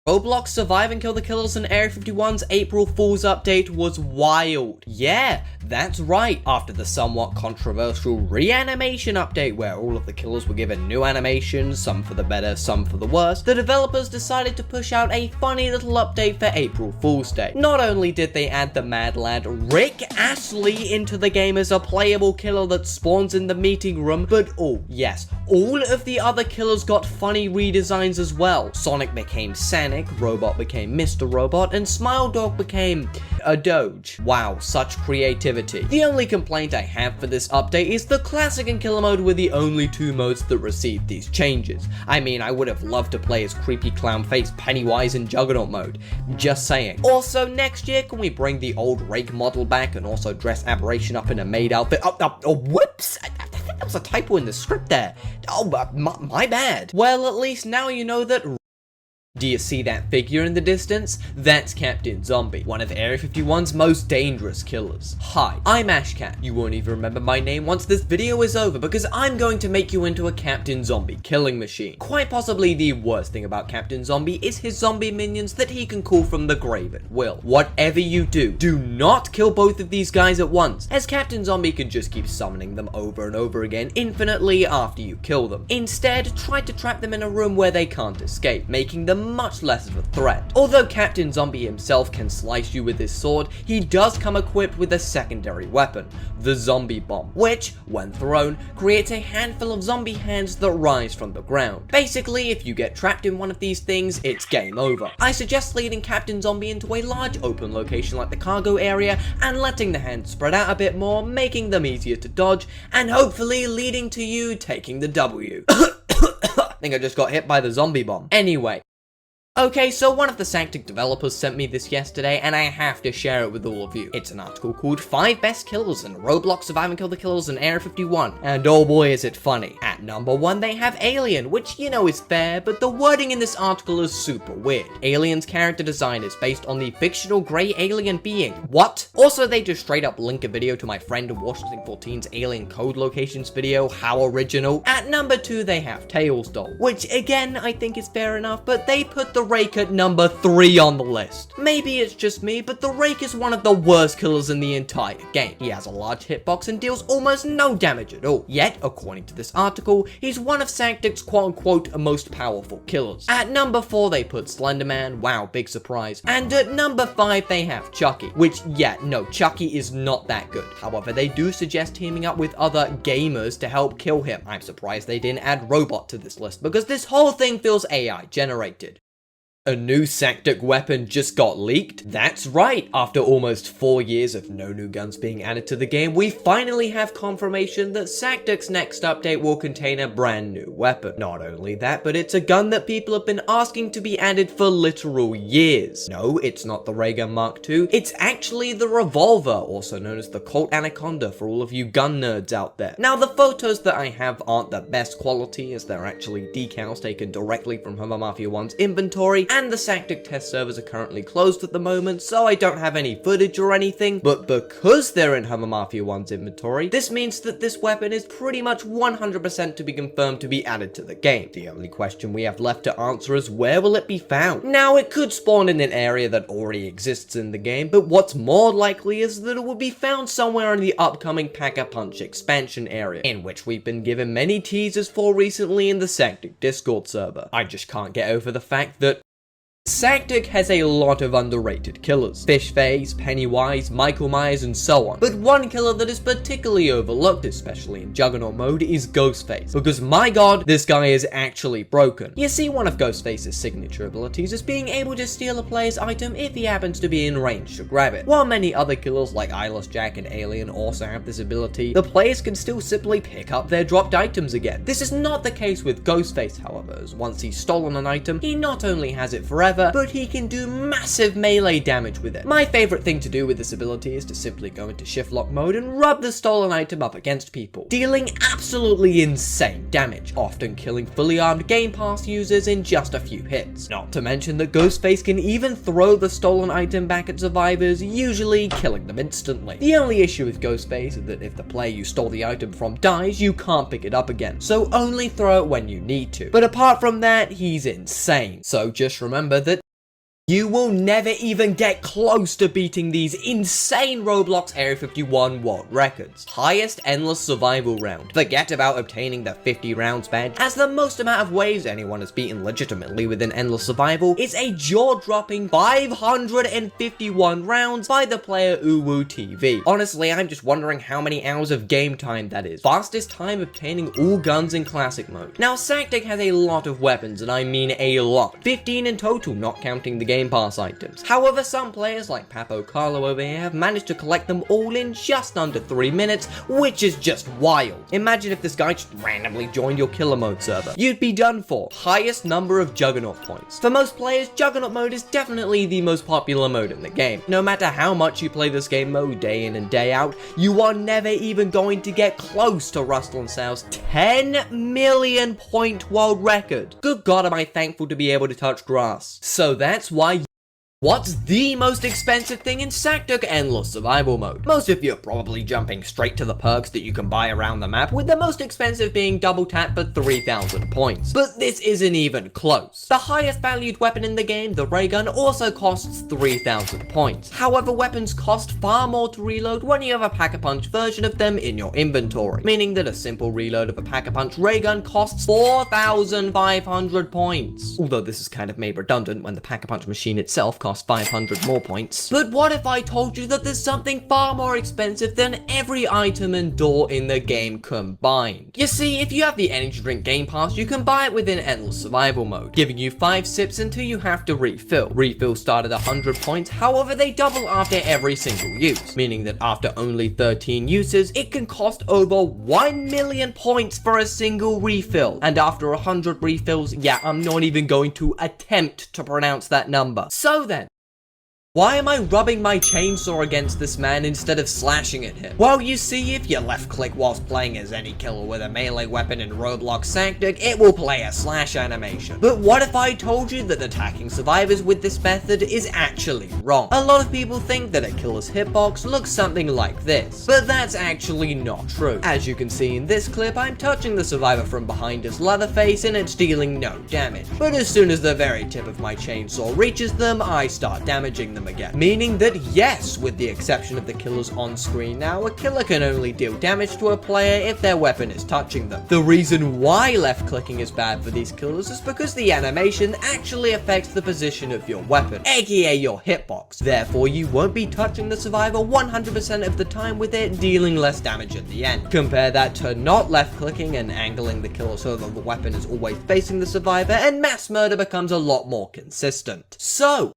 Roblox Survive and Kill the Killers in Area 51's April Fool's update was wild. Yeah, that's right, after the somewhat controversial reanimation update where all of the killers were given new animations, some for the better, some for the worse, the developers decided to push out a funny little update for April Fool's Day. Not only did they add the mad lad Rick Astley into the game as a playable killer that spawns in the meeting room, but all of the other killers got funny redesigns as well. Sonic became Sonic, Robot became Mr. Robot, and Smile Dog became a Doge. Wow, such creativity. The only complaint I have for this update is the Classic and Killer mode were the only two modes that received these changes. I mean, I would have loved to play as creepy clown face Pennywise in Juggernaut mode. Just saying. Also, next year, can we bring the old Rake model back and also dress Aberration up in a maid outfit? Oh, whoops! I think there was a typo in the script there. Oh, my bad. Well, at least now you know that. Do you see that figure in the distance? That's Captain Zombie, one of Area 51's most dangerous killers. Hi, I'm AshCat. You won't even remember my name once this video is over because I'm going to make you into a Captain Zombie killing machine. Quite possibly the worst thing about Captain Zombie is his zombie minions that he can call from the grave at will. Whatever you do, do not kill both of these guys at once, as Captain Zombie can just keep summoning them over and over again infinitely after you kill them. Instead, try to trap them in a room where they can't escape, making them much less of a threat. Although Captain Zombie himself can slice you with his sword, he does come equipped with a secondary weapon, the Zombie Bomb, which, when thrown, creates a handful of zombie hands that rise from the ground. Basically, if you get trapped in one of these things, it's game over. I suggest leading Captain Zombie into a large open location like the cargo area and letting the hands spread out a bit more, making them easier to dodge, and hopefully leading to you taking the W. I think I just got hit by the zombie bomb. Anyway. Okay, so one of the Sactic developers sent me this yesterday, and I have to share it with all of you. It's an article called 5 Best Kills in Roblox Survive and Kill the Killers in Area 51, and oh boy is it funny. At number 1 they have Alien, which you know is fair, but the wording in this article is super weird. Alien's character design is based on the fictional grey alien being. What? Also, they just straight up link a video to my friend Washington 14's Alien Code Locations video, how original. At number 2 they have Tails Doll, which again I think is fair enough, but they put the Rake at number 3 on the list. Maybe it's just me, but the Rake is one of the worst killers in the entire game. He has a large hitbox and deals almost no damage at all. Yet, according to this article, he's one of Sactic's quote-unquote most powerful killers. At number 4 they put Slenderman, wow, big surprise. And at number 5 they have Chucky, which yeah, no, Chucky is not that good. However, they do suggest teaming up with other gamers to help kill him. I'm surprised they didn't add Robot to this list because this whole thing feels AI generated. A new Sactic weapon just got leaked? That's right, after almost 4 years of no new guns being added to the game, we finally have confirmation that Sactic's next update will contain a brand new weapon. Not only that, but it's a gun that people have been asking to be added for literal years. No, it's not the Ray Gun Mark II, it's actually the Revolver, also known as the Colt Anaconda for all of you gun nerds out there. Now, the photos that I have aren't the best quality, as they're actually decals taken directly from Homo Mafia 1's inventory, and the Sactic test servers are currently closed at the moment, so I don't have any footage or anything, but because they're in Homo Mafia 1's inventory, this means that this weapon is pretty much 100% to be confirmed to be added to the game. The only question we have left to answer is where will it be found? Now, it could spawn in an area that already exists in the game, but what's more likely is that it will be found somewhere in the upcoming Pack-a-Punch expansion area, in which we've been given many teasers for recently in the Sactic Discord server. I just can't get over the fact that Sactic has a lot of underrated killers. Fishface, Pennywise, Michael Myers, and so on. But one killer that is particularly overlooked, especially in Juggernaut mode, is Ghostface. Because my god, this guy is actually broken. You see, one of Ghostface's signature abilities is being able to steal a player's item if he happens to be in range to grab it. While many other killers like Eyeless Jack and Alien also have this ability, the players can still simply pick up their dropped items again. This is not the case with Ghostface, however, as once he's stolen an item, he not only has it forever, but he can do massive melee damage with it. My favorite thing to do with this ability is to simply go into shift lock mode and rub the stolen item up against people, dealing absolutely insane damage, often killing fully armed Game Pass users in just a few hits. Not to mention that Ghostface can even throw the stolen item back at survivors, usually killing them instantly. The only issue with Ghostface is that if the player you stole the item from dies, you can't pick it up again, so only throw it when you need to. But apart from that, he's insane. So just remember that You will never even get close to beating these insane Roblox Area 51 world records. Highest endless survival round. Forget about obtaining the 50 rounds badge, as the most amount of waves anyone has beaten legitimately within endless survival is a jaw-dropping 551 rounds by the player Uwu TV. Honestly, I'm just wondering how many hours of game time that is. Fastest time obtaining all guns in classic mode. Now, Sactic has a lot of weapons, and I mean a lot. 15 in total, not counting the Game Pass items. However, some players like Papo Carlo over here have managed to collect them all in just under 3 minutes, which is just wild. Imagine if this guy just randomly joined your killer mode server. You'd be done for. Highest number of Juggernaut points. For most players, Juggernaut mode is definitely the most popular mode in the game. No matter how much you play this game mode day in and day out, you are never even going to get close to Rustle and Sal's 10 million point world record. Good God, am I thankful to be able to touch grass. So that's why. What's the most expensive thing in Sactic Endless Survival Mode? Most of you are probably jumping straight to the perks that you can buy around the map, with the most expensive being Double Tap for 3,000 points. But this isn't even close. The highest valued weapon in the game, the ray gun, also costs 3,000 points. However, weapons cost far more to reload when you have a Pack-a-Punch version of them in your inventory, meaning that a simple reload of a Pack-a-Punch ray gun costs 4,500 points. Although this is kind of made redundant when the Pack-a-Punch machine itself costs 500 more points. But what if I told you that there's something far more expensive than every item and door in the game combined? You see, if you have the energy drink Game Pass, you can buy it within Endless Survival Mode, giving you 5 sips until you have to refill. Refills start at 100 points, however they double after every single use, meaning that after only 13 uses, it can cost over 1 million points for a single refill. And after 100 refills, yeah, I'm not even going to attempt to pronounce that number. So then, why am I rubbing my chainsaw against this man instead of slashing at him? Well, you see, if you left click whilst playing as any killer with a melee weapon in Roblox Sactic, it will play a slash animation. But what if I told you that attacking survivors with this method is actually wrong? A lot of people think that a killer's hitbox looks something like this, but that's actually not true. As you can see in this clip, I'm touching the survivor from behind his leather face and it's dealing no damage. But as soon as the very tip of my chainsaw reaches them, I start damaging them again. Meaning that yes, with the exception of the killers on screen now, a killer can only deal damage to a player if their weapon is touching them. The reason why left clicking is bad for these killers is because the animation actually affects the position of your weapon, aka your hitbox. Therefore, you won't be touching the survivor 100% of the time with it, dealing less damage at the end. Compare that to not left clicking and angling the killer so that the weapon is always facing the survivor, and mass murder becomes a lot more consistent. So,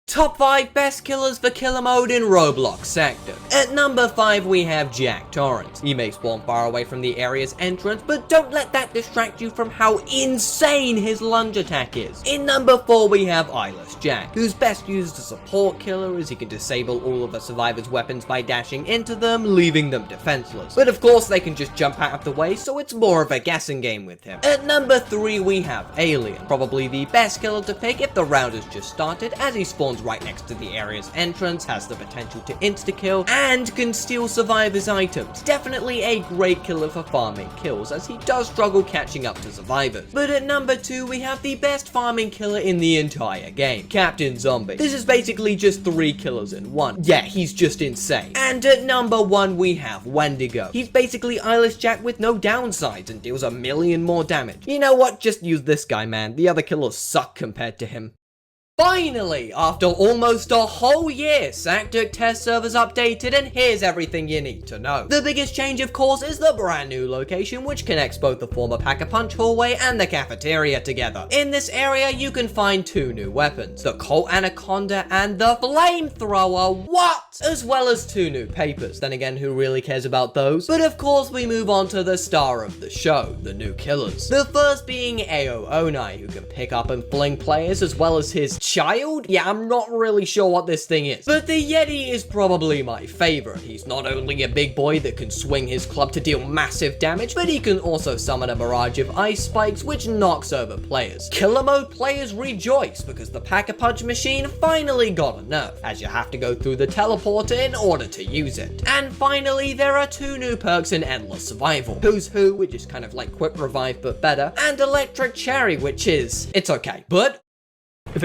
top 5 best killers for killer mode in Roblox Sactic. At number 5 we have Jack Torrance. He may spawn far away from the area's entrance, but don't let that distract you from how insane his lunge attack is. In number 4 we have Eyeless Jack, who's best used as a support killer as he can disable all of a survivor's weapons by dashing into them, leaving them defenseless. But of course they can just jump out of the way, so it's more of a guessing game with him. At number 3 we have Alien, probably the best killer to pick if the round has just started, as he spawns right next to the area's entrance, has the potential to insta-kill, and can steal survivors' items. Definitely a great killer for farming kills, as he does struggle catching up to survivors. But at number 2 we have the best farming killer in the entire game, Captain Zombie. This is basically just 3 killers in one. Yeah, he's just insane. And at number 1 we have Wendigo. He's basically Eyeless Jack with no downsides and deals 1 million more damage. You know what, just use this guy, man. The other killers suck compared to him. Finally, after almost a whole year, Sactic test servers updated, and here's everything you need to know. The biggest change, of course, is the brand new location, which connects both the former Pack-a-Punch hallway and the cafeteria together. In this area, you can find 2 new weapons, the Colt Anaconda and the Flamethrower, what? As well as 2 new papers. Then again, who really cares about those? But of course, we move on to the star of the show, the new killers. The first being Ao Onai, who can pick up and fling players, as well as his child? Yeah, I'm not really sure what this thing is. But the Yeti is probably my favorite. He's not only a big boy that can swing his club to deal massive damage, but he can also summon a barrage of ice spikes which knocks over players. Killer mode players rejoice because the Pack-a-Punch machine finally got a nerf, as you have to go through the teleporter in order to use it. And finally, there are 2 new perks in Endless Survival. Who's Who, which is kind of like Quick Revive but better, and Electric Cherry, which is, it's okay. But If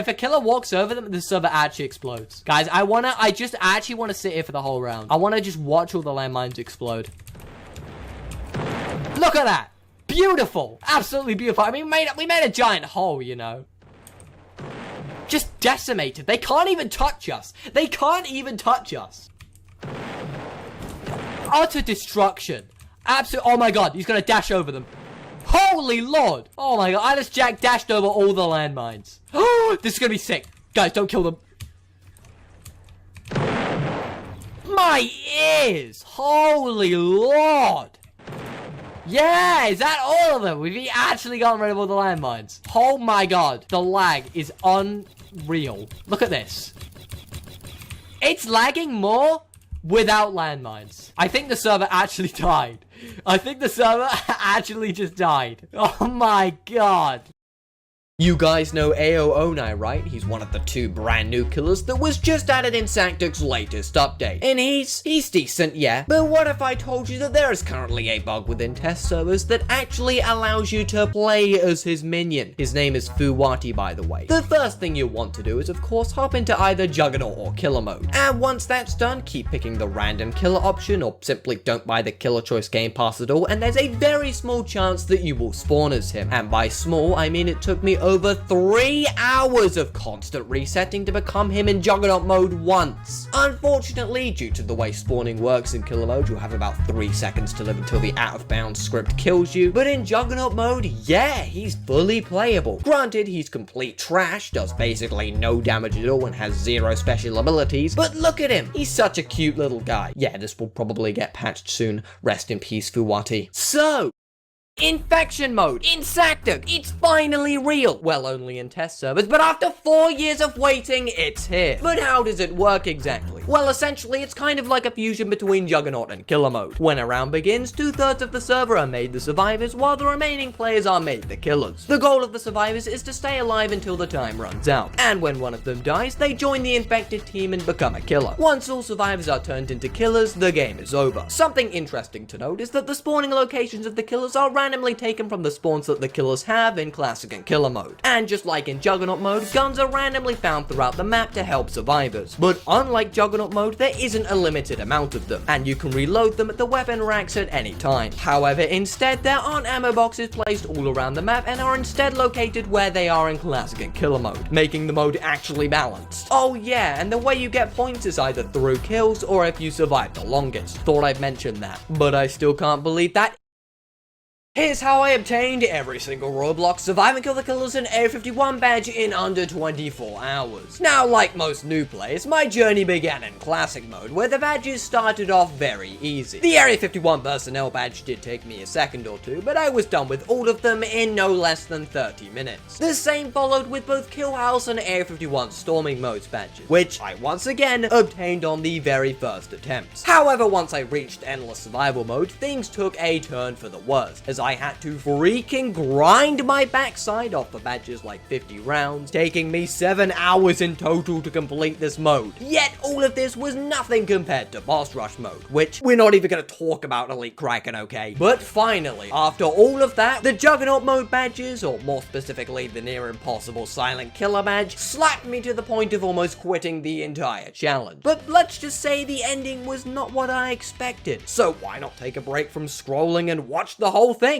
a killer walks over them, the server actually explodes. Guys, I just actually want to sit here for the whole round. I want to just watch all the landmines explode. Look at that. Beautiful. Absolutely beautiful. I mean, we made a giant hole, you know. Just decimated. They can't even touch us. They can't even touch us. Utter destruction. Absolute. Oh my god, he's gonna dash over them. Holy lord. Oh my god, I just dashed over all the landmines. Oh, this is gonna be sick. Guys, don't kill them. My ears. Holy lord. Yeah, is that all of them? We've actually gotten rid of all the landmines. Oh my god, the lag is unreal. Look at this. It's lagging more without landmines. I think the server actually died. I think the server actually just died. Oh my god. You guys know AO09, right? He's one of the 2 brand new killers that was just added in Sactic's latest update. And he's decent, yeah. But what if I told you that there is currently a bug within test servers that actually allows you to play as his minion? His name is Fuwati, by the way. The first thing you'll want to do is, of course, hop into either Juggernaut or Killer mode. And once that's done, keep picking the random killer option, or simply don't buy the Killer Choice Game Pass at all, and there's a very small chance that you will spawn as him. And by small, I mean it took me over 3 hours of constant resetting to become him in Juggernaut mode once. Unfortunately, due to the way spawning works in Killer mode, you'll have about 3 seconds to live until the out of bounds script kills you. But in Juggernaut mode, yeah, he's fully playable. Granted, he's complete trash, does basically no damage at all, and has 0 special abilities, but look at him. He's such a cute little guy. Yeah, this will probably get patched soon. Rest in peace, Fuwati. So, Infection mode in Sactic, it's finally real. Well, only in test servers, but after 4 years of waiting, it's here. But how does it work exactly? Well, essentially, it's kind of like a fusion between Juggernaut and Killer mode. When a round begins, 2/3 of the server are made the survivors, while the remaining players are made the killers. The goal of the survivors is to stay alive until the time runs out. And when one of them dies, they join the infected team and become a killer. Once all survivors are turned into killers, the game is over. Something interesting to note is that the spawning locations of the killers are randomly taken from the spawns that the killers have in Classic and Killer mode. And just like in Juggernaut mode, guns are randomly found throughout the map to help survivors. But unlike Juggernaut mode, there isn't a limited amount of them, and you can reload them at the weapon racks at any time. However, instead, there aren't ammo boxes placed all around the map and are instead located where they are in Classic and Killer mode, making the mode actually balanced. Oh yeah, and the way you get points is either through kills or if you survive the longest. Thought I'd mention that, but I still can't believe that. Here's how I obtained every single Roblox Survive and Kill the Killers and Area 51 badge in under 24 hours. Now, like most new players, my journey began in Classic mode, where the badges started off very easy. The Area 51 personnel badge did take me a second or two, but I was done with all of them in no less than 30 minutes. The same followed with both Kill House and Area 51 Storming modes badges, which I once again obtained on the very first attempts. However, once I reached Endless Survival mode, things took a turn for the worse, as I had to freaking grind my backside off for badges like 50 rounds, taking me 7 hours in total to complete this mode. Yet all of this was nothing compared to Boss Rush mode, which we're not even going to talk about Elite Kraken, okay? But finally, after all of that, the Juggernaut mode badges, or more specifically the near impossible Silent Killer badge, slapped me to the point of almost quitting the entire challenge. But let's just say the ending was not what I expected, so why not take a break from scrolling and watch the whole thing?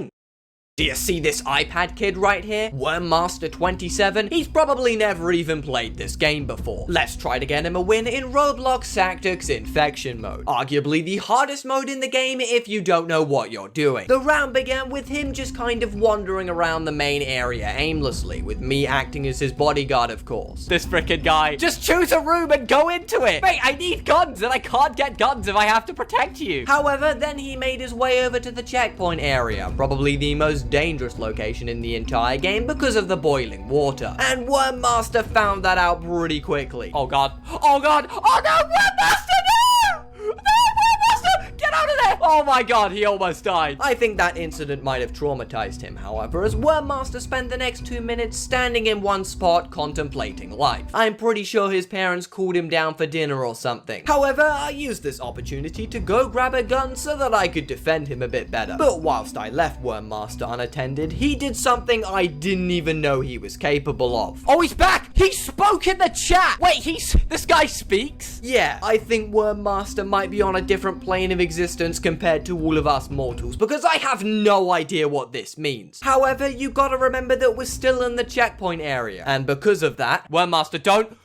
Do you see this iPad kid right here? Wormmaster27? He's probably never even played this game before. Let's try to get him a win in Roblox Sactic's Infection mode. Arguably the hardest mode in the game if you don't know what you're doing. The round began with him just kind of wandering around the main area aimlessly, with me acting as his bodyguard, of course. This frickin' guy. Just choose a room and go into it! Mate, I need guns and I can't get guns if I have to protect you. However, then he made his way over to the checkpoint area, probably the most dangerous location in the entire game because of the boiling water. And Wormmaster found that out pretty quickly. Oh god. Oh god. Oh no, Wormmaster, no! No, Wormmaster! Get out of there! Oh my god, he almost died. I think that incident might have traumatized him, however, as Wormmaster spent the next 2 minutes standing in one spot contemplating life. I'm pretty sure his parents called him down for dinner or something. However, I used this opportunity to go grab a gun so that I could defend him a bit better. But whilst I left Wormmaster unattended, he did something I didn't even know he was capable of. Oh, he's back! He spoke in the chat! Wait, this guy speaks? Yeah, I think Wormmaster might be on a different plane of existence compared to all of us mortals, because I have no idea what this means. However, you gotta remember that we're still in the checkpoint area, and because of that, Wormmaster, don't...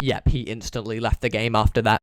Yep, he instantly left the game after that.